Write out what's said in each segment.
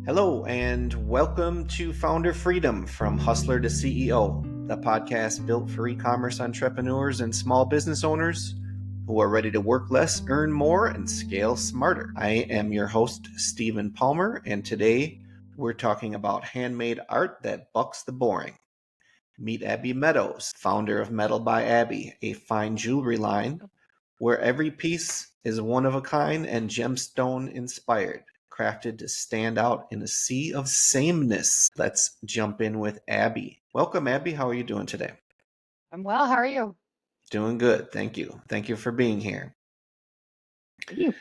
Hello, and welcome to Founder Freedom from Hustler to CEO, the podcast built for e-commerce entrepreneurs and small business owners who are ready to work less, earn more, and scale smarter. I am your host, Stephen Palmer, and today we're talking about handmade art that bucks the boring. Meet Abby Meadows, founder of Mettle by Abby, a fine jewelry line where every piece is one of a kind and gemstone inspired, crafted to stand out in a sea of sameness. Let's jump in with Abby. Welcome, Abby. How are you doing today? I'm well. How are you? Doing good. Thank you. Thank you for being here. Thank you.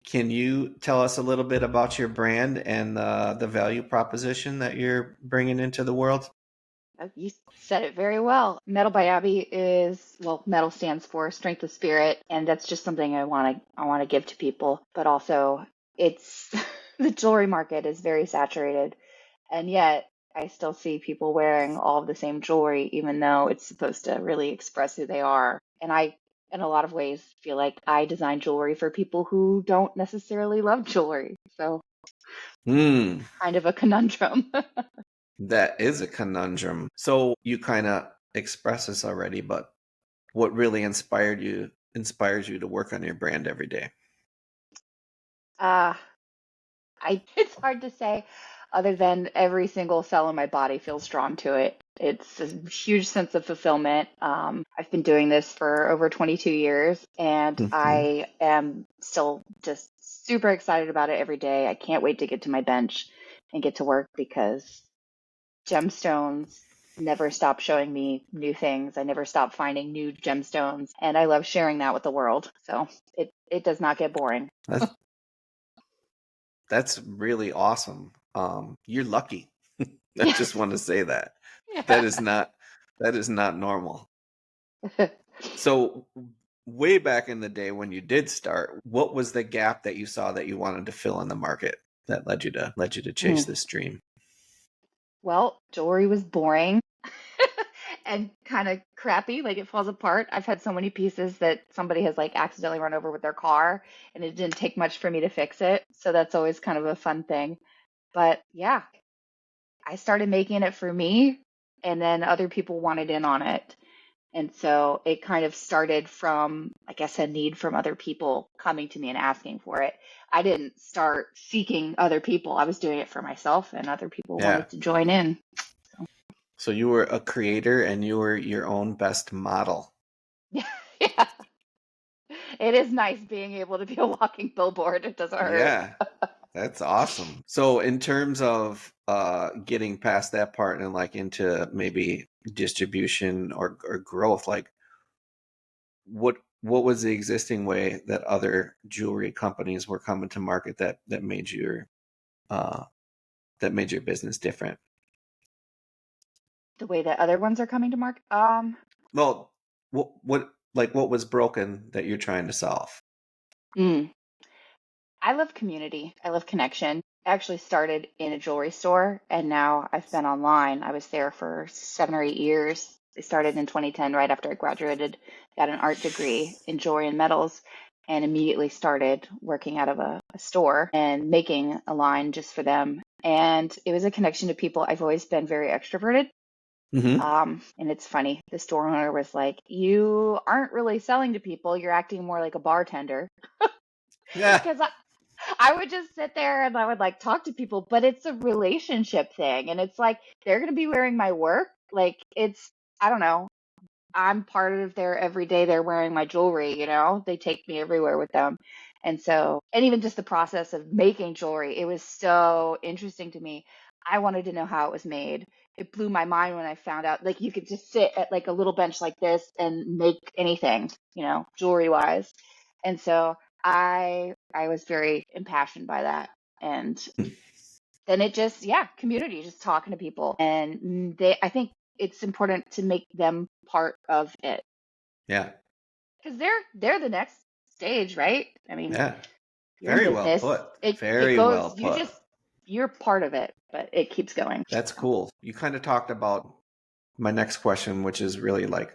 Can you tell us a little bit about your brand and the value proposition that you're bringing into the world? You said it very well. Mettle by Abby is, well, Mettle stands for strength of spirit, and that's just something I want to give to people. But also, it's the jewelry market is very saturated, and yet I still see people wearing all of the same jewelry, even though it's supposed to really express who they are. And I, in a lot of ways, feel like I design jewelry for people who don't necessarily love jewelry. So, kind of a conundrum. That is a conundrum. So you kind of express this already, but what really inspires you to work on your brand every day? Uh, it's hard to say other than every single cell in my body feels drawn to it. It's a huge sense of fulfillment. I've been doing this for over 22 years and I am still just super excited about it every day. I can't wait to get to my bench and get to work because gemstones never stop showing me new things. I never stop finding new gemstones and I love sharing that with the world. So it does not get boring. That's really awesome. You're lucky. I just want to say that. Yeah. That is not normal. So way back in the day when you did start, what was the gap that you saw that you wanted to fill in the market that led you to chase this dream? Well, jewelry was boring and kind of crappy, like it falls apart. I've had so many pieces that somebody has like accidentally run over with their car and it didn't take much for me to fix it. So that's always kind of a fun thing. But yeah, I started making it for me and then other people wanted in on it. And so it kind of started from, I guess, a need from other people coming to me and asking for it. I didn't start seeking other people. I was doing it for myself and other people wanted to join in. So you were a creator and you were your own best model. Yeah. It is nice being able to be a walking billboard. It doesn't hurt. Yeah. That's awesome. So in terms of getting past that part and like into maybe distribution or growth, like what was the existing way that other jewelry companies were coming to market that made your business different? The way that other ones are coming to market. Well, what was broken that you're trying to solve? I love community. I love connection. I actually started in a jewelry store and now I've been online. I was there for 7 or 8 years. I started in 2010, right after I graduated, got an art degree in jewelry and metals, and immediately started working out of a store and making a line just for them. And it was a connection to people. I've always been very extroverted. And it's funny. The store owner was like, "You aren't really selling to people. You're acting more like a bartender." Yeah. Because I would just sit there and I would like talk to people, but it's a relationship thing. And it's like they're going to be wearing my work. Like I don't know, I'm part of their every day. They're wearing my jewelry, they take me everywhere with them. And so, and even just the process of making jewelry, it was so interesting to me. I wanted to know how it was made. It blew my mind when I found out like you could just sit at like a little bench like this and make anything, jewelry wise. And so I was very impassioned by that. And then it just, yeah, community, just talking to people. And I think it's important to make them part of it. Yeah. Because they're the next stage, right? I mean, Yeah. you're in Very well business. put. It Very goes, well put. you're part of it, but it keeps going. That's cool. You kind of talked about my next question, which is really like,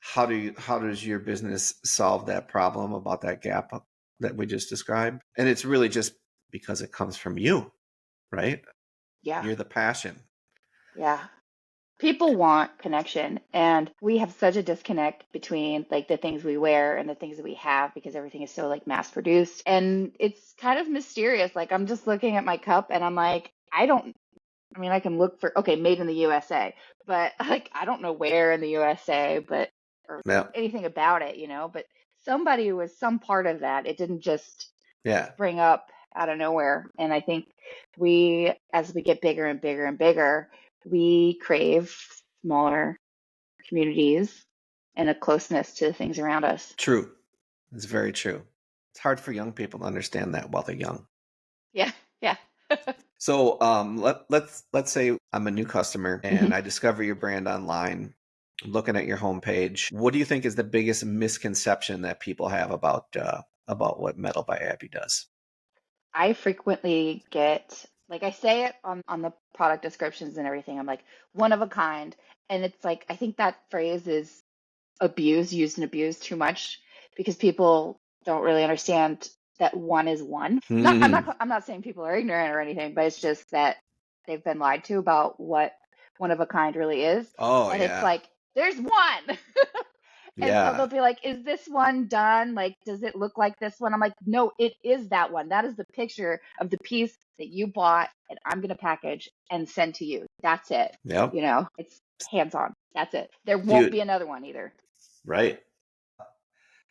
how does your business solve that problem about that gap that we just described. And it's really just because it comes from you, right? Yeah. You're the passion. Yeah. People want connection, and we have such a disconnect between like the things we wear and the things that we have because everything is so like mass produced. And it's kind of mysterious. Like I'm just looking at my cup and I'm like, I mean, I can look for, okay, made in the USA, but like I don't know where in the USA, but or Yeah. anything about it, you know, but somebody was some part of that. It didn't just Yeah. spring up out of nowhere. And I think as we get bigger and bigger and bigger, we crave smaller communities and a closeness to the things around us. True. It's very true. It's hard for young people to understand that while they're young. Yeah, yeah. So let's say I'm a new customer and I discover your brand online. I'm looking at your homepage. What do you think is the biggest misconception that people have about what Mettle by Abby does? I frequently get, like I say it on the product descriptions and everything. I'm like, one of a kind. And it's like, I think that phrase is used and abused too much because people don't really understand that one is one. Not, I'm not saying people are ignorant or anything, but it's just that they've been lied to about what one of a kind really is. Oh And it's yeah. like, there's one. And so Yeah. they'll be like, is this one done? Like, does it look like this one? I'm like, no, it is that one. That is the picture of the piece that you bought and I'm going to package and send to you. That's it. Yep. You know, it's hands on. That's it. There won't be Dude, another one either. right.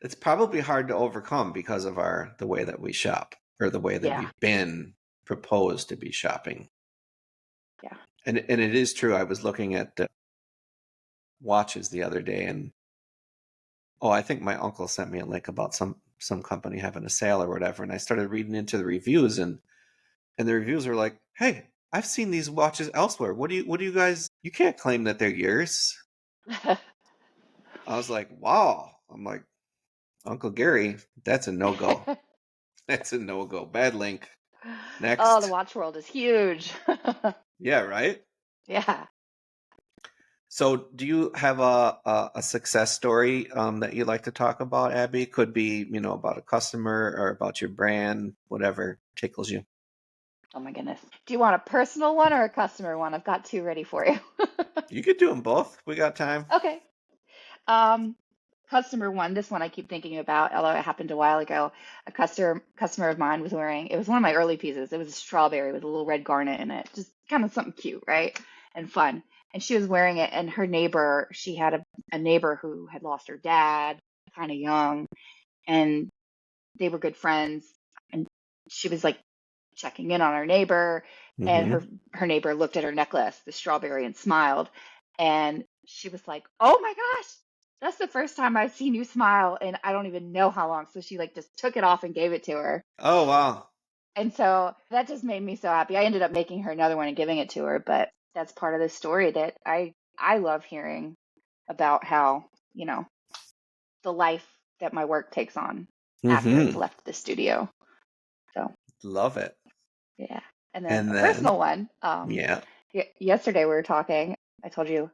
It's probably hard to overcome because of the way that we shop or the way that Yeah. we've been proposed to be shopping. Yeah. And it is true. I was looking at watches the other day, and I think my uncle sent me a link about some company having a sale or whatever, and I started reading into the reviews, and the reviews are like, "Hey, I've seen these watches elsewhere. What do you guys? You can't claim that they're yours." I was like, "Wow." I'm like, Uncle Gary, that's a no go. That's a no go. Bad link. Oh, the Next. watch world is huge. Yeah, right. Yeah. So, do you have a success story that you'd like to talk about, Abby? Could be, about a customer or about your brand, whatever tickles you. Oh my goodness. Do you want a personal one or a customer one? I've got two ready for you. You could do them both. We got time. Okay. Um, Customer one, this one I keep thinking about, although it happened a while ago. A customer of mine was wearing, it was one of my early pieces. It was a strawberry with a little red garnet in it. Just kind of something cute, right? And fun. And she was wearing it, and her neighbor, she had a neighbor who had lost her dad, kind of young, and they were good friends. And she was like checking in on her neighbor, and Mm-hmm. her neighbor looked at her necklace, the strawberry, and smiled. And she was like, "Oh my gosh, that's the first time I've seen you smile and I don't even know how long." So she like just took it off and gave it to her. Oh wow. And so that just made me so happy. I ended up making her another one and giving it to her, but that's part of the story that I love hearing about how, the life that my work takes on after it's Mm-hmm. left the studio. So, Love it. yeah. And then And a then, personal one. yeah. Yesterday we were talking. I told you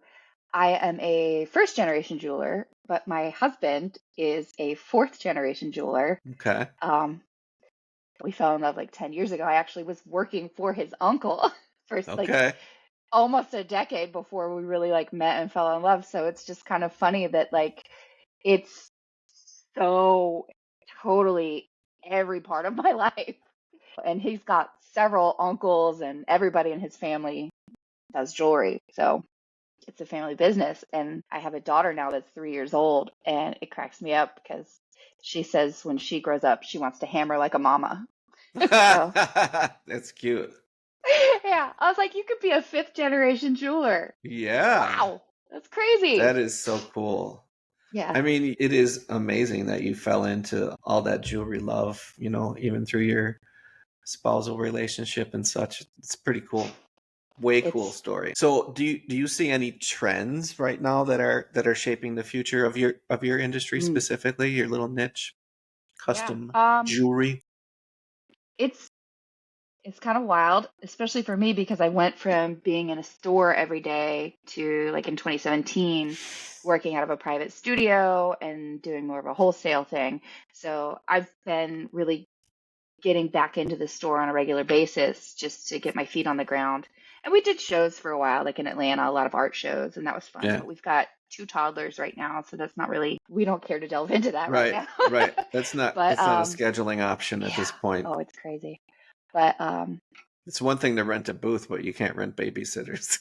I am a first generation jeweler, but my husband is a fourth generation jeweler. Okay. Um, we fell in love like 10 years ago. I actually was working for his uncle for like Okay. almost a decade before we really like met and fell in love. So it's just kind of funny that like it's so totally every part of my life. And he's got several uncles and everybody in his family does jewelry. So it's a family business. And I have a daughter now that's 3 years old, and it cracks me up because she says when she grows up, she wants to hammer like a mama. So, That's cute. yeah, I was like, you could be a fifth generation jeweler. Yeah. Wow, that's crazy. That is so cool. Yeah, I mean, it is amazing that you fell into all that jewelry love, even through your spousal relationship and such. It's pretty cool. Way cool it's, story. So, do you see any trends right now that are shaping the future of your industry mm, specifically, your little niche, yeah. custom jewelry? It's It's kind of wild, especially for me because I went from being in a store every day to like in 2017 working out of a private studio and doing more of a wholesale thing. So I've been really getting back into the store on a regular basis just to get my feet on the ground. And we did shows for a while, like in Atlanta, a lot of art shows, and that was fun. Yeah. But we've got two toddlers right now, so that's not really, we don't care to delve into that right Right. now. Right. That's not But that's not a scheduling option at yeah, this point. oh, it's crazy. But It's one thing to rent a booth, but you can't rent babysitters.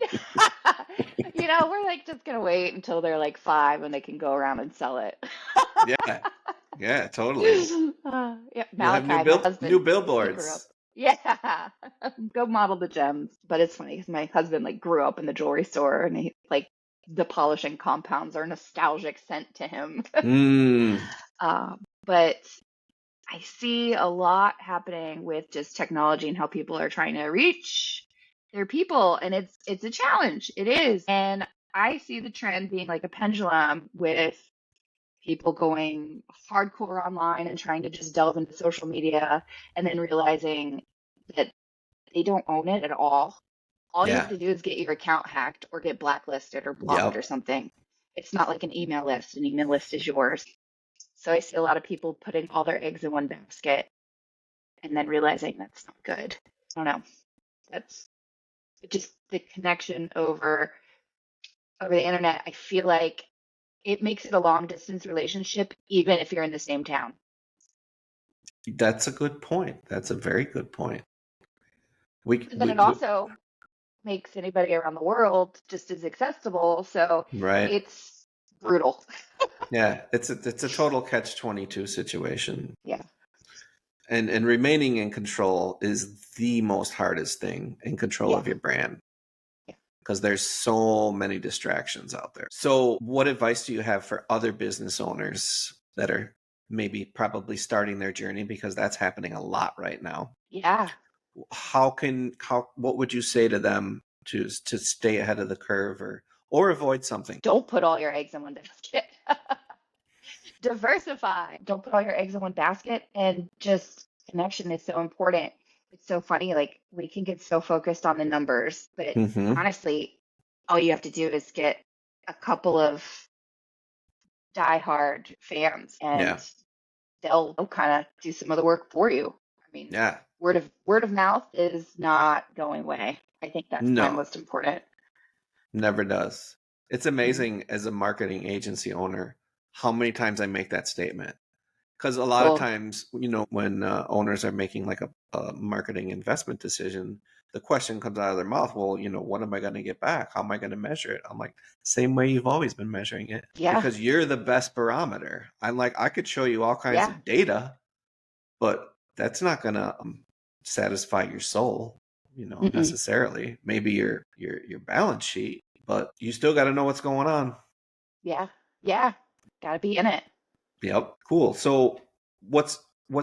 we're like just gonna wait until they're like 5 and they can go around and sell it. Yeah. Yeah, totally. Yeah, You'll have Malachi, my new husband, he grew up. billboards. Yeah, go model the gems. But it's funny because my husband like grew up in the jewelry store, and he like the polishing compounds are nostalgic scent to him. Mm. But I see a lot happening with just technology and how people are trying to reach their people, and it's a challenge. It is, and I see the trend being like a pendulum with people going hardcore online and trying to just delve into social media and then realizing that they don't own it at all. All you have Yeah. to do is get your account hacked or get blacklisted or blocked or Yep. something. It's not like an email list. An email list is yours. So I see a lot of people putting all their eggs in one basket and then realizing that's not good. I don't know. That's just the connection over the internet. I feel like it makes it a long distance relationship, even if you're in the same town. That's a good point. That's a very good point. We, But then we, it we also makes anybody around the world just as accessible. So right. it's brutal. Yeah, it's a total catch-22 situation. Yeah. And remaining in control is the most hardest thing, in control Yeah. of your brand, Yeah. because there's so many distractions out there. So what advice do you have for other business owners that are maybe probably starting their journey, because that's happening a lot right now? Yeah. What would you say to them to stay ahead of the curve, or avoid something? Don't put all your eggs in one basket. Diversify. Don't put all your eggs in one basket. And just connection is so important. It's so funny. Like we can get so focused on the numbers, but Mm-hmm. honestly, all you have to do is get a couple of diehard fans and Yeah. they'll kind of do some of the work for you. I mean, Yeah. word of mouth is not going away. I think that's probably No, most important. never does. It's Mhm. amazing as a marketing agency owner how many times I make that statement. Because a lot of Oh, times, when owners are making like a marketing investment decision, the question comes out of their mouth, well, what am I going to get back? How am I going to measure it? I'm like, same way you've always been measuring it, yeah, because you're the best barometer. I'm like, I could show you all kinds yeah, of data, but that's not going to satisfy your soul, mm-mm, necessarily. Maybe your balance sheet, but you still got to know what's going on. yeah, yeah. Gotta be in it. Yep. Cool. So what's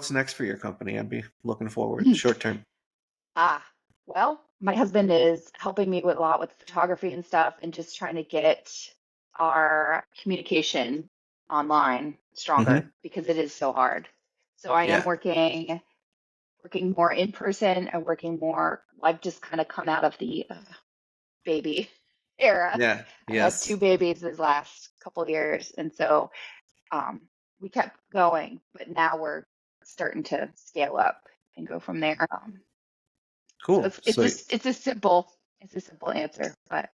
next for your company? I'd be looking forward short term. Ah, well, my husband is helping me with a lot with photography and stuff, and just trying to get our communication online stronger Hmm. because it is so hard. So I am Yeah. working more in person and working more. I've just kind of come out of the baby era. Yeah. I had two Yes. babies this last couple of years, and so um, we kept going, but now we're starting to scale up and go from there. So Cool. it's So just it's a simple answer, but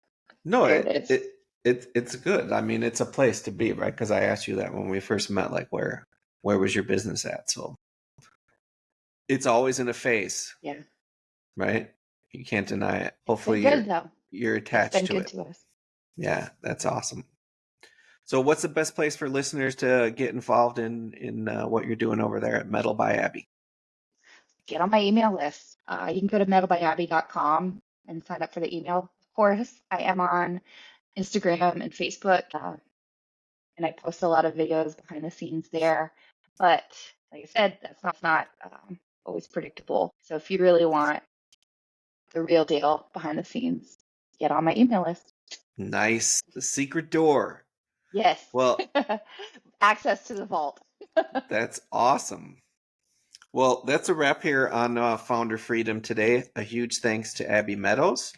no, there it is. it's good. I mean, it's a place to be, right? Because I asked you that when we first met, like where was your business at? So it's always in a phase, Yeah, right? You can't deny it. it's been Hopefully good though. you're It's been attached to good it. to us. Yeah, that's awesome. So what's the best place for listeners to get involved in what you're doing over there at Metal by Abby? Get on my email list. You can go to metalbyabby.com and sign up for the email. Of course, I am on Instagram and Facebook, and I post a lot of videos behind the scenes there. But like I said, that stuff's not always predictable. So if you really want the real deal behind the scenes, get on my email list. Nice. The secret door. Yes. Well, Access to the vault. that's awesome. Well, that's a wrap here on Founder Freedom today. A huge thanks to Abby Meadows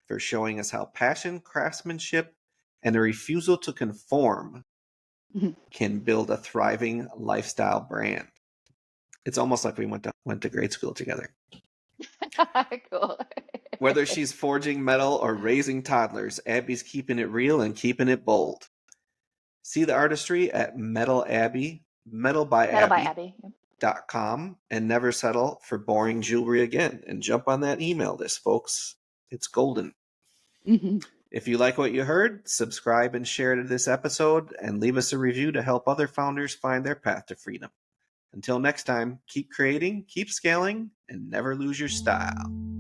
for showing us how passion, craftsmanship, and a refusal to conform can build a thriving lifestyle brand. It's almost like we went to grade school together. Cool. Whether she's forging metal or raising toddlers, Abby's keeping it real and keeping it bold. See the artistry at Mettle Abby, Metal by Abby. metalbyabby.com, and never settle for boring jewelry again. And jump on that email list, folks. It's golden. If you like what you heard, subscribe and share to this episode, and leave us a review to help other founders find their path to freedom. Until next time, keep creating, keep scaling, and never lose your style.